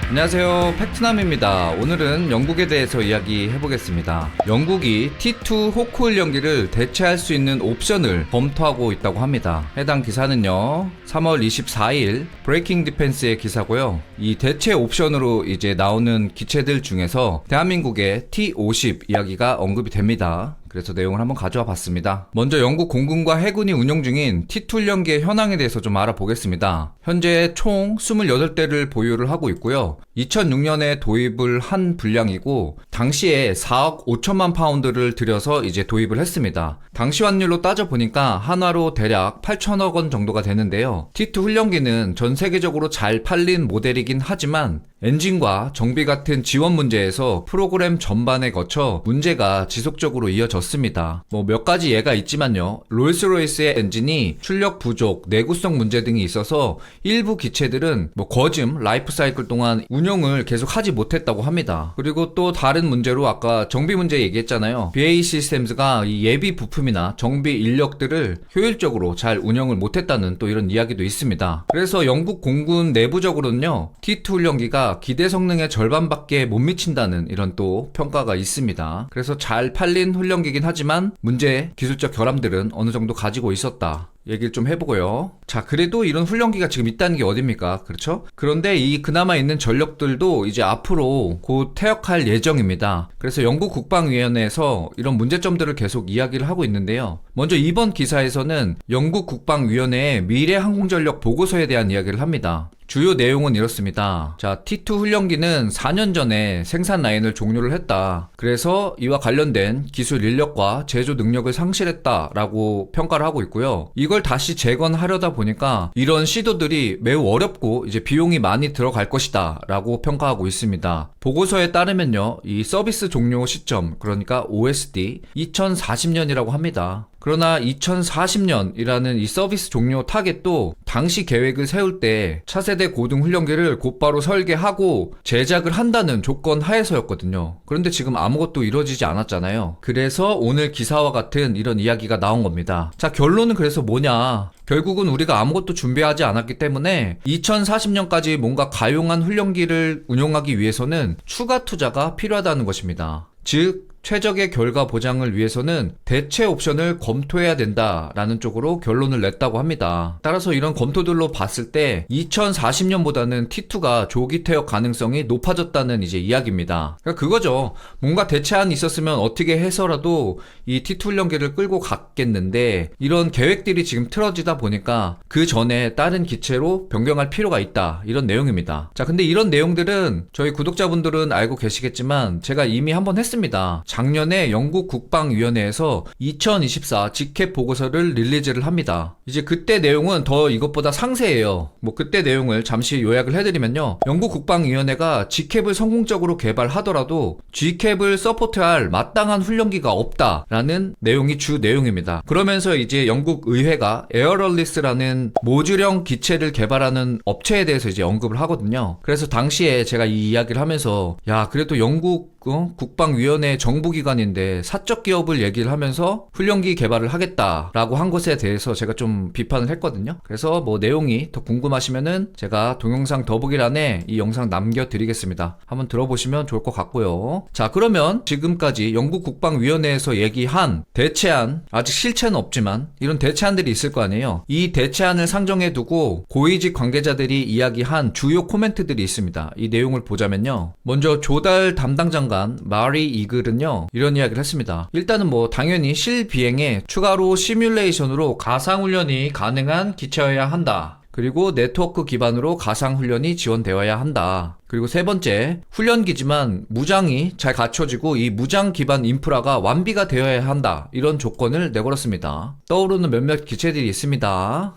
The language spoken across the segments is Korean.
안녕하세요, 팩트남입니다. 오늘은 영국에 대해서 이야기해보겠습니다. 영국이 T2 호크 훈련기를 대체할 수 있는 옵션을 검토하고 있다고 합니다. 해당 기사는요 3월 24일 브레이킹 디펜스의 기사고요. 이 대체 옵션으로 이제 나오는 기체들 중에서 대한민국의 T50 이야기가 언급이 됩니다. 그래서 내용을 한번 가져와 봤습니다. 먼저 영국 공군과 해군이 운용 중인 T2 훈련기의 현황에 대해서 좀 알아보겠습니다. 현재 총 28대를 보유를 하고 있고요. 2006년에 도입을 한 분량이고 당시에 4억 5천만 파운드를 들여서 이제 도입을 했습니다. 당시 환율로 따져보니까 한화로 대략 8천억 원 정도가 되는데요. T2 훈련기는 전 세계적으로 잘 팔린 모델이긴 하지만 엔진과 정비 같은 지원 문제에서 프로그램 전반에 거쳐 문제가 지속적으로 이어졌습니다. 몇 가지 예가 있지만요. 롤스로이스의 엔진이 출력 부족, 내구성 문제 등이 있어서 일부 기체들은 거즘 라이프 사이클 동안 운용을 계속 하지 못했다고 합니다. 그리고 또 다른 문제로 아까 정비 문제 얘기했잖아요. BAE 시스템즈가 이 예비 부품이나 정비 인력들을 효율적으로 잘 운영을 못했다는 또 이런 이야기도 있습니다. 그래서 영국 공군 내부적으로는요. T2 훈련기가 기대 성능의 절반밖에 못 미친다는 이런 또 평가가 있습니다. 그래서 잘 팔린 훈련기긴 하지만 문제 기술적 결함들은 어느 정도 가지고 있었다. 얘기를 좀 해보고요. 자, 그래도 이런 훈련기가 지금 있다는 게 어딥니까? 그렇죠? 그런데 이 그나마 있는 전력들도 이제 앞으로 곧 퇴역할 예정입니다. 그래서 영국 국방위원회에서 이런 문제점들을 계속 이야기를 하고 있는데요. 먼저 이번 기사에서는 영국 국방위원회의 미래 항공전력 보고서에 대한 이야기를 합니다. 주요 내용은 이렇습니다. 자, T2 훈련기는 4년 전에 생산 라인을 종료를 했다. 그래서 이와 관련된 기술 인력과 제조 능력을 상실했다라고 평가를 하고 있고요. 이걸 다시 재건하려다 보니까 이런 시도들이 매우 어렵고 이제 비용이 많이 들어갈 것이다 라고 평가하고 있습니다. 보고서에 따르면요. 이 서비스 종료 시점, 그러니까 OSD 2040년이라고 합니다. 그러나 2040년이라는 이 서비스 종료 타겟도 당시 계획을 세울 때 차세대 고등 훈련기를 곧바로 설계하고 제작을 한다는 조건 하에서였거든요. 그런데 지금 아무것도 이루어지지 않았잖아요. 그래서 오늘 기사와 같은 이런 이야기가 나온 겁니다. 자, 결론은 그래서 뭐냐? 결국은 우리가 아무것도 준비하지 않았기 때문에 2040년까지 뭔가 가용한 훈련기를 운용하기 위해서는 추가 투자가 필요하다는 것입니다. 즉, 최적의 결과 보장을 위해서는 대체 옵션을 검토해야 된다라는 쪽으로 결론을 냈다고 합니다. 따라서 이런 검토들로 봤을 때 2040년보다는 T2가 조기 퇴역 가능성이 높아졌다는 이제 이야기입니다. 그러니까 그거죠. 뭔가 대체안이 있었으면 어떻게 해서라도 이 T2 훈련기를 끌고 갔겠는데 이런 계획들이 지금 틀어지다 보니까 그 전에 다른 기체로 변경할 필요가 있다. 이런 내용입니다. 자, 근데 이런 내용들은 저희 구독자분들은 알고 계시겠지만 제가 이미 한번 했습니다. 작년에 영국 국방위원회에서 2024 직캡 보고서를 릴리즈를 합니다. 이제 그때 내용은 더 이것보다 상세해요. 그때 내용을 잠시 요약을 해드리면요. 영국 국방위원회가 G캡을 성공적으로 개발하더라도 G캡을 서포트할 마땅한 훈련기가 없다라는 내용이 주 내용입니다. 그러면서 이제 영국 의회가 에어럴리스라는 모듈형 기체를 개발하는 업체에 대해서 이제 언급을 하거든요. 그래서 당시에 제가 이 이야기를 하면서 그래도 영국 국방위원회 정부기관인데 사적 기업을 얘기를 하면서 훈련기 개발을 하겠다라고 한 것에 대해서 제가 좀 비판을 했거든요. 그래서 내용이 더 궁금하시면은 제가 동영상 더보기란에 이 영상 남겨드리겠습니다. 한번 들어보시면 좋을 것 같고요. 자, 그러면 지금까지 영국 국방위원회에서 얘기한 대체안, 아직 실체는 없지만 이런 대체안들이 있을 거 아니에요. 이 대체안을 상정해두고 고위직 관계자들이 이야기한 주요 코멘트들이 있습니다. 이 내용을 보자면요. 먼저 조달 담당 장관 마리 이글은요 이런 이야기를 했습니다. 일단은 당연히 실비행에 추가로 시뮬레이션으로 가상훈련이 가능한 기체여야 한다. 그리고 네트워크 기반으로 가상훈련이 지원되어야 한다. 그리고 세 번째, 훈련기지만 무장이 잘 갖춰지고 이 무장 기반 인프라가 완비가 되어야 한다. 이런 조건을 내걸었습니다. 떠오르는 몇몇 기체들이 있습니다.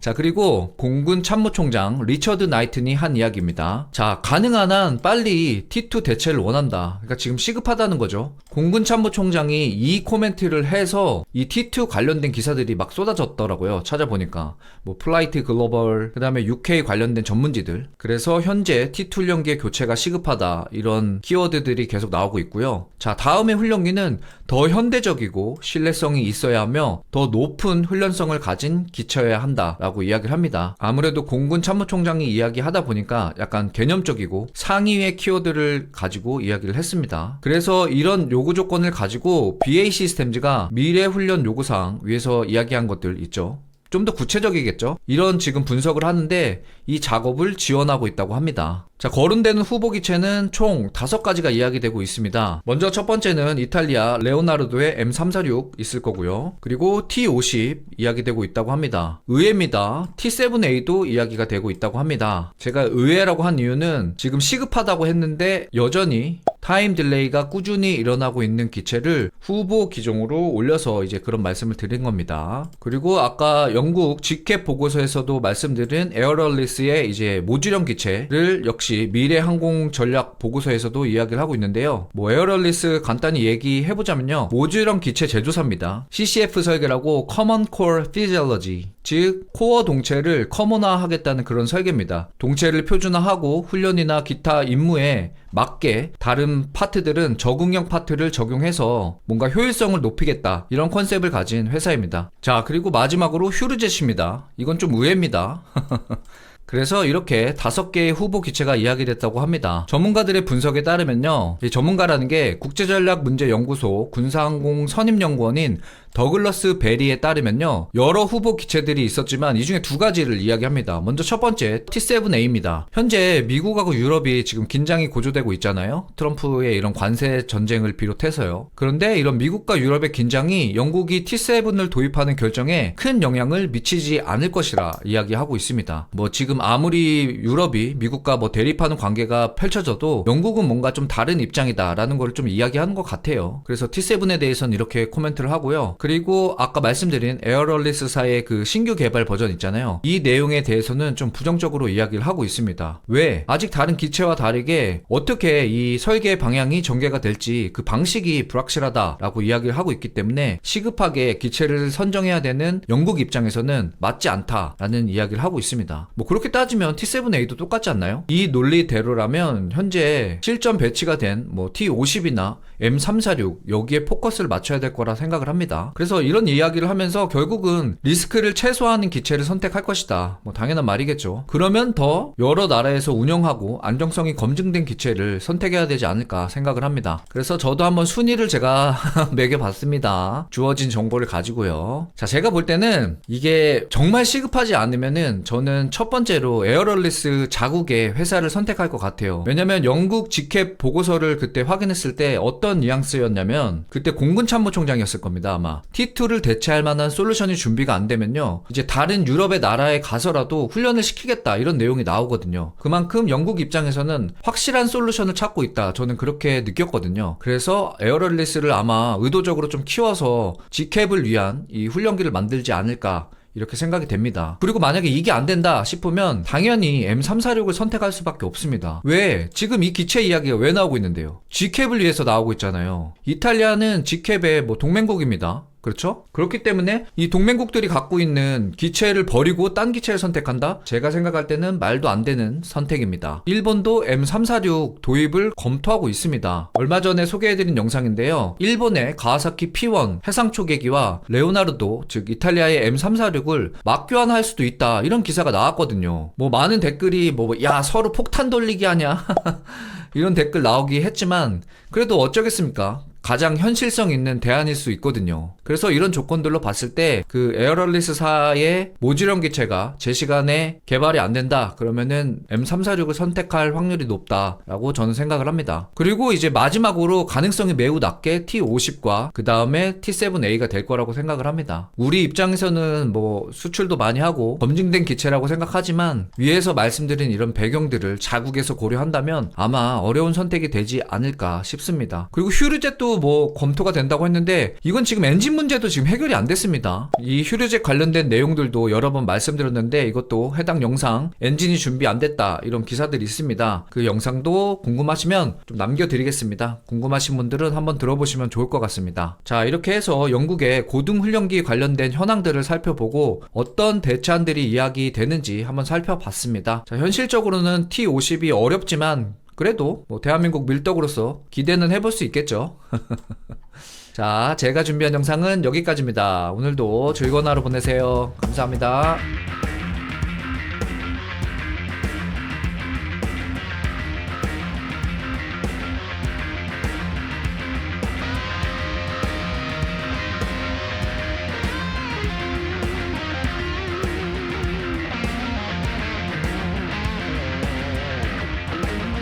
자, 그리고 공군 참모총장 리처드 나이튼이 한 이야기입니다. 자, 가능한 한 빨리 T2 대체를 원한다. 그러니까 지금 시급하다는 거죠. 공군 참모총장이 이 코멘트를 해서 이 T2 관련된 기사들이 막 쏟아졌더라고요. 찾아보니까 플라이트 글로벌, 그 다음에 UK 관련된 전문지들. 그래서 현재 T2 훈련기의 교체가 시급하다. 이런 키워드들이 계속 나오고 있고요. 자, 다음의 훈련기는 더 현대적이고 신뢰성이 있어야 하며 더 높은 훈련성을 가진 기체여야 한다라고 라고 이야기를 합니다. 아무래도 공군 참모총장이 이야기하다 보니까 약간 개념적이고 상위의 키워드를 가지고 이야기를 했습니다. 그래서 이런 요구 조건을 가지고 BAE 시스템즈가 미래 훈련 요구사항 위에서 이야기한 것들 있죠. 좀 더 구체적이겠죠? 이런 지금 분석을 하는데 이 작업을 지원하고 있다고 합니다. 자, 거론되는 후보 기체는 총 5가지가 이야기되고 있습니다. 먼저 첫 번째는 이탈리아 레오나르도의 M346 있을 거고요. 그리고 T50 이야기되고 있다고 합니다. 의외입니다. T7A도 이야기가 되고 있다고 합니다. 제가 의외라고 한 이유는 지금 시급하다고 했는데 여전히 타임 딜레이가 꾸준히 일어나고 있는 기체를 후보 기종으로 올려서 이제 그런 말씀을 드린 겁니다. 그리고 아까 영국 GCAP 보고서에서도 말씀드린 에어럴리스의 이제 모듈형 기체를 역시 미래 항공 전략 보고서에서도 이야기를 하고 있는데요. 에어럴리스 간단히 얘기해보자면요. 모듈형 기체 제조사입니다. CCF 설계라고 Common Core Physiology, 즉 코어 동체를 커먼화하겠다는 그런 설계입니다. 동체를 표준화하고 훈련이나 기타 임무에 맞게 다른 파트들은 적응형 파트를 적용해서 뭔가 효율성을 높이겠다, 이런 컨셉을 가진 회사입니다. 자, 그리고 마지막으로 휴르젯입니다. 이건 좀 의외입니다. 그래서 이렇게 5개의 후보 기체가 이야기됐다고 합니다. 전문가들의 분석에 따르면요, 이 전문가라는 게 국제전략문제연구소 군사항공 선임연구원인 더글러스 베리에 따르면요, 여러 후보 기체들이 있었지만 이 중에 2가지를 이야기합니다. 먼저 첫 번째 T7A입니다. 현재 미국하고 유럽이 지금 긴장이 고조되고 있잖아요. 트럼프의 이런 관세 전쟁을 비롯해서요. 그런데 이런 미국과 유럽의 긴장이 영국이 T7을 도입하는 결정에 큰 영향을 미치지 않을 것이라 이야기하고 있습니다. 지금 아무리 유럽이 미국과 대립하는 관계가 펼쳐져도 영국은 뭔가 좀 다른 입장이다라는 걸 좀 이야기하는 것 같아요. 그래서 T7에 대해서는 이렇게 코멘트를 하고요. 그리고 아까 말씀드린 에어럴리스사의 그 신규 개발 버전 있잖아요. 이 내용에 대해서는 좀 부정적으로 이야기를 하고 있습니다. 왜? 아직 다른 기체와 다르게 어떻게 이 설계 방향이 전개가 될지 그 방식이 불확실하다라고 이야기를 하고 있기 때문에 시급하게 기체를 선정해야 되는 영국 입장에서는 맞지 않다라는 이야기를 하고 있습니다. 그렇게 따지면 T7A도 똑같지 않나요? 이 논리대로라면 현재 실전 배치가 된 T50이나 M346 여기에 포커스를 맞춰야 될 거라 생각을 합니다. 그래서 이런 이야기를 하면서 결국은 리스크를 최소화하는 기체를 선택할 것이다. 당연한 말이겠죠. 그러면 더 여러 나라에서 운영하고 안정성이 검증된 기체를 선택해야 되지 않을까 생각을 합니다. 그래서 저도 한번 순위를 제가 매겨봤습니다. 주어진 정보를 가지고요. 자, 제가 볼 때는 이게 정말 시급하지 않으면은 저는 첫 번째로 에어럴리스 자국의 회사를 선택할 것 같아요. 왜냐면 영국 GCAP 보고서를 그때 확인했을 때 어떤 뉘앙스였냐면 그때 공군 참모총장이었을 겁니다. 아마 T2를 대체할 만한 솔루션이 준비가 안 되면요, 이제 다른 유럽의 나라에 가서라도 훈련을 시키겠다, 이런 내용이 나오거든요. 그만큼 영국 입장에서는 확실한 솔루션을 찾고 있다, 저는 그렇게 느꼈거든요. 그래서 에어럴리스를 아마 의도적으로 좀 키워서 GCAP을 위한 이 훈련기를 만들지 않을까, 이렇게 생각이 됩니다. 그리고 만약에 이게 안 된다 싶으면 당연히 M346을 선택할 수밖에 없습니다. 왜? 지금 이 기체 이야기가 왜 나오고 있는데요? GCAP을 위해서 나오고 있잖아요. 이탈리아는 GCAP의 동맹국입니다. 그렇죠? 그렇기 때문에 이 동맹국들이 갖고 있는 기체를 버리고 딴 기체를 선택한다? 제가 생각할 때는 말도 안 되는 선택입니다. 일본도 M346 도입을 검토하고 있습니다. 얼마 전에 소개해드린 영상인데요. 일본의 가와사키 P1 해상초계기와 레오나르도, 즉 이탈리아의 M346을 맞교환할 수도 있다, 이런 기사가 나왔거든요. 많은 댓글이 야, 서로 폭탄 돌리기 하냐 이런 댓글 나오기 했지만 그래도 어쩌겠습니까? 가장 현실성 있는 대안일 수 있거든요. 그래서 이런 조건들로 봤을 때 그 에어럴리스사의 모듈형 기체가 제 시간에 개발이 안 된다 그러면은 M346을 선택할 확률이 높다라고 저는 생각을 합니다. 그리고 이제 마지막으로 가능성이 매우 낮게 T50과 그 다음에 T7A가 될 거라고 생각을 합니다. 우리 입장에서는 수출도 많이 하고 검증된 기체라고 생각하지만 위에서 말씀드린 이런 배경들을 자국에서 고려한다면 아마 어려운 선택이 되지 않을까 싶습니다. 그리고 휴르젯도 검토가 된다고 했는데 이건 지금 엔진 문제도 지금 해결이 안 됐습니다. 이 휴르젯 관련된 내용들도 여러 번 말씀드렸는데 이것도 해당 영상 엔진이 준비 안 됐다, 이런 기사들이 있습니다. 그 영상도 궁금하시면 좀 남겨드리겠습니다. 궁금하신 분들은 한번 들어보시면 좋을 것 같습니다. 자, 이렇게 해서 영국의 고등훈련기 관련된 현황들을 살펴보고 어떤 대체안들이 이야기되는지 한번 살펴봤습니다. 자, 현실적으로는 T50이 어렵지만 그래도 대한민국 밀떡으로서 기대는 해볼 수 있겠죠. 자, 제가 준비한 영상은 여기까지입니다. 오늘도 즐거운 하루 보내세요. 감사합니다.